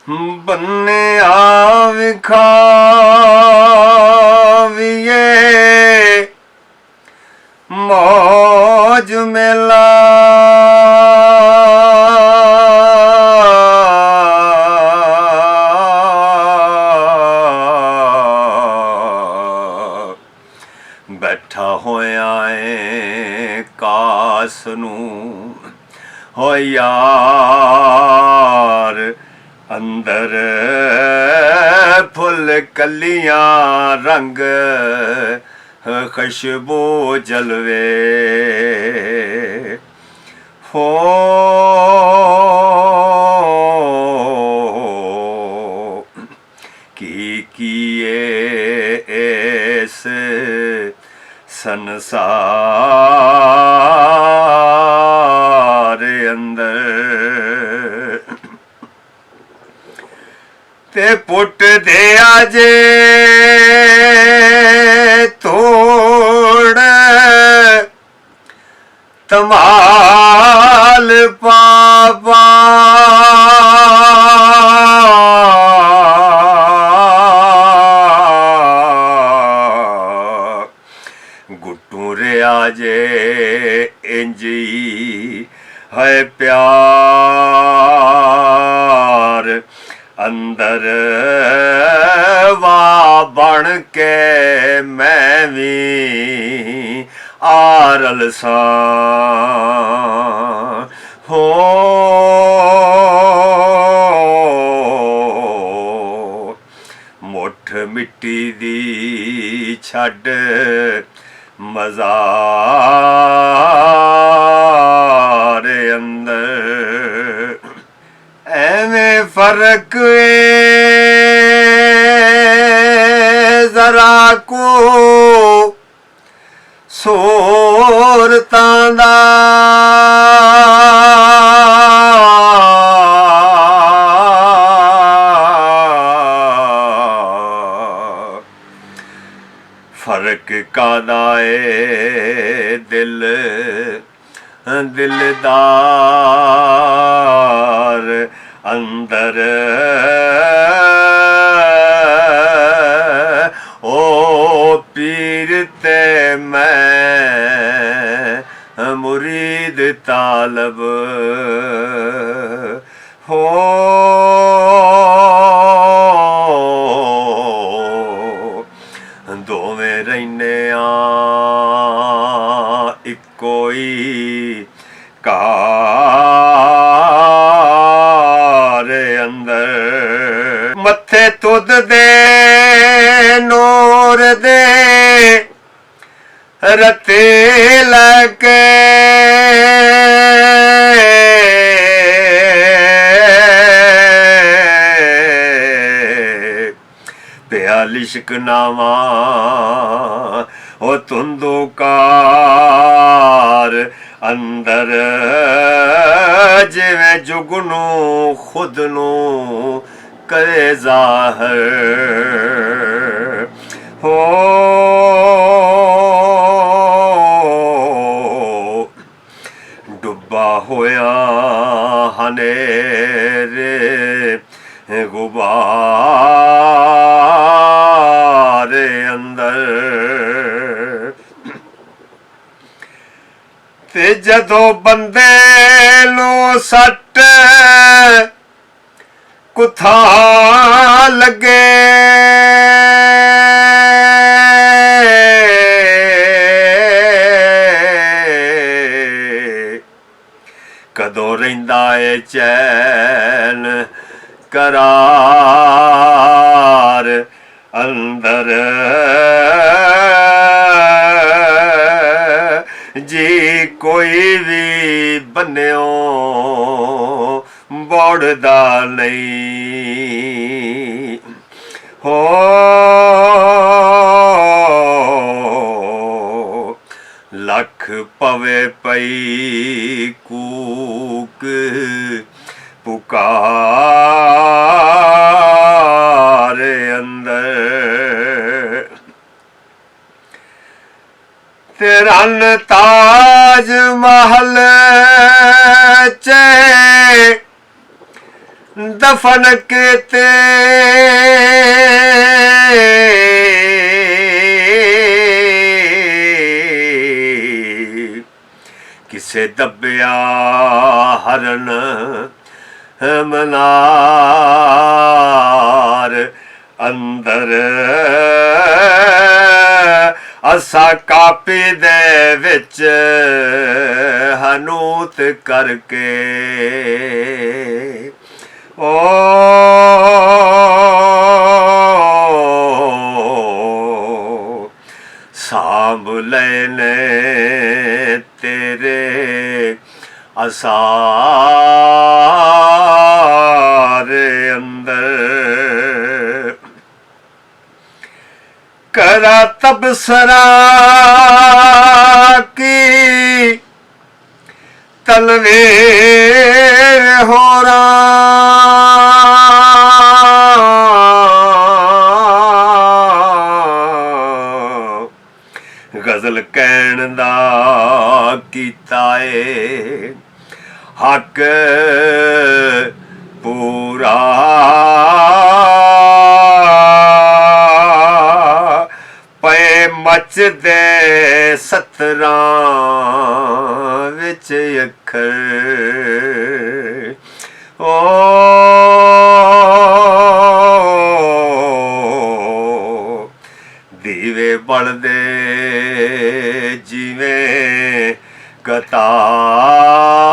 ਬੰਨਿਆ ਵਿਖਾਵੀਏ ਮੌਜ ਮੇਲਾ ਬੈਠਾ ਹੋਇਆ ਏ ਕਾਸ ਨੂੰ ਹੋ ਯਾਰ ਅੰਦਰ ਫੁੱਲ ਕਲੀਆਂ ਰੰਗ ਖੁਸ਼ਬੂ ਜਲਵੇ ਹੋ ਕੀਏ ਇਸ ਸੰਸਾਰ ਅੰਦਰ ਤੇ ਪੁੱਟ ਦੇ ਆਜੇ ਤੋੜ ਧਮਾਲ ਪਾਪਾ ਗੁੱਟੂ ਰਿਆ ਜੇ ਇੰਜੀ ਹੈ ਪਿਆਰ ਅੰਦਰ ਵਾ ਬਣ ਕੇ ਮੈਂ ਵੀ ਆਰਲ ਸਾਂ ਹੋ ਮੁੱਠ ਮਿੱਟੀ ਦੀ ਛੱਡ ਮਜ਼ਾਰ ਅੰਦਰ ਐਵੇਂ ਫਰਕ ਜ਼ਰਾ ਕੋ ਸੂਰਤਾਂ ਦਾ ਫਰਕ ਕਾਦਾ ਏ ਦਿਲਦਾਰ ਅੰਦਰ ਓ ਪੀਰ ਤੇ ਮੈਂ ਮੁਰੀਦ ਤਾਲਬ ਹੋ ਦੋਵੇਂ ਰਹਿੰਦੇ ਆ ਇੱਕੋ ਹੀ ਕਾਰ ਅੰਦਰ ਮੱਥੇ ਤੁਧ ਦੇ ਨੂਰ ਦੇ ਰਤੇ ਲੈ ਕੇ ਪਿਆ ਲਿਸ਼ਕ ਨਾਵਾ ਉਹ ਤੁੰਦੂਕਾਰ ਅੰਦਰ ਜਿਵੇਂ ਜੁਗਨੂ ਖੁਦ ਨੂੰ ਕਰੇ ਜ਼ਾਹਰ ਹੋ ਡੁੱਬਾ ਹੋਇਆ ਹਨੇਰੇ ਗੁਬਾਰ ਅੰਦਰ ਤੇ ਜਦੋਂ ਬੰਦੇ ਨੂੰ ਸੱਟ ਕੁਥਾ ਲੱਗੇ ਕਦੋਂ ਰਹਿੰਦਾ ਏ ਚੈਨ करार अंदर जी कोई भी बन्यो बौड़दा नहीं हो लख पवे पई कूक पुकार अंदर रन ताज महल चे दफन केते किसे दबिया हरन मनार अंदर असा कापी दे विच हनूत करके ओ सांभ लेने तेरे असारे अंदर करा तबसरा की तलवीर हो गजल कहण दा कीता ए हक पूरा पे मचदे सतरां विच अखर ओ दीवे बलदे जिवें कतार